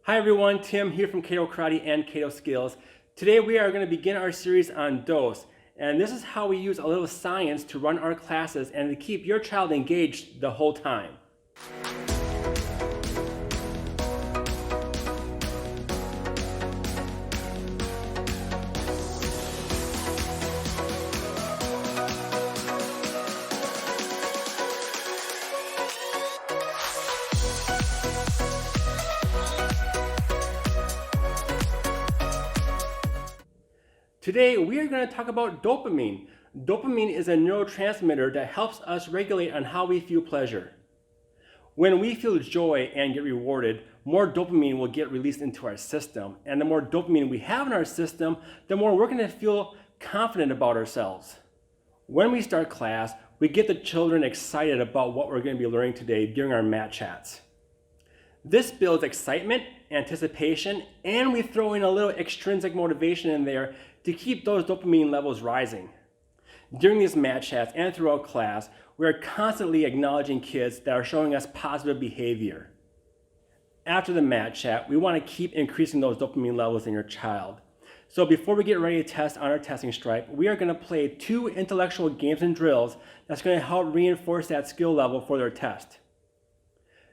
Hi everyone, Tim here from Kato Karate and Kato Skills. Today we are going to begin our series on dose, and this is how we use a little science to run our classes and to keep your child engaged the whole time. Today we are going to talk about dopamine. Dopamine is a neurotransmitter that helps us regulate on how we feel pleasure. When we feel joy and get rewarded, more dopamine will get released into our system. And the more dopamine we have in our system, the more we're going to feel confident about ourselves. When we start class, we get the children excited about what we're going to be learning today during our mat chats. This builds excitement, anticipation, and we throw in a little extrinsic motivation in there to keep those dopamine levels rising. During these mat chats and throughout class, we are constantly acknowledging kids that are showing us positive behavior. After the mat chat, we want to keep increasing those dopamine levels in your child. So before we get ready to test on our testing stripe, we are going to play 2 intellectual games and drills that's going to help reinforce that skill level for their test.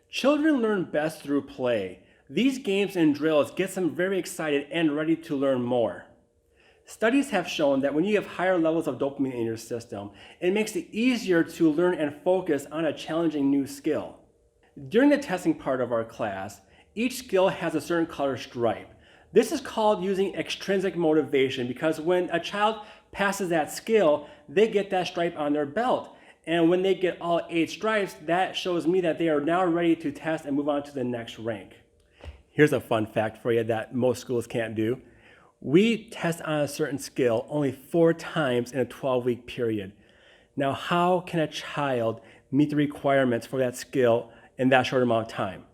Children learn best through play. These games and drills get them very excited and ready to learn more. Studies have shown that when you have higher levels of dopamine in your system, it makes it easier to learn and focus on a challenging new skill. During the testing part of our class, each skill has a certain color stripe. This is called using extrinsic motivation because when a child passes that skill, they get that stripe on their belt. And when they get all 8 stripes, that shows me that they are now ready to test and move on to the next rank. Here's a fun fact for you that most schools can't do. We test on a certain skill only 4 times in a 12-week period. Now, how can a child meet the requirements for that skill in that short amount of time?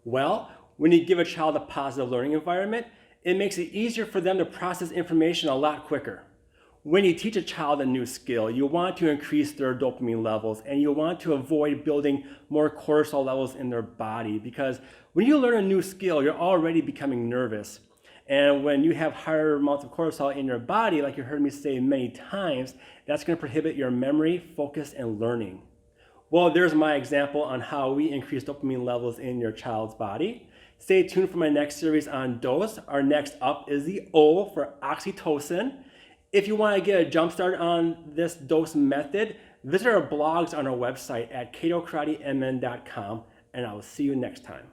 Well, when you give a child a positive learning environment, it makes it easier for them to process information a lot quicker. When you teach a child a new skill, you want to increase their dopamine levels and you want to avoid building more cortisol levels in their body because when you learn a new skill, you're already becoming nervous. And when you have higher amounts of cortisol in your body, like you heard me say many times, that's going to prohibit your memory, focus, and learning. Well, there's my example on how we increase dopamine levels in your child's body. Stay tuned for my next series on dose. Our next up is the O for oxytocin. If you want to get a jump start on this dose method, visit our blogs on our website at katokaratemn.com, and I will see you next time.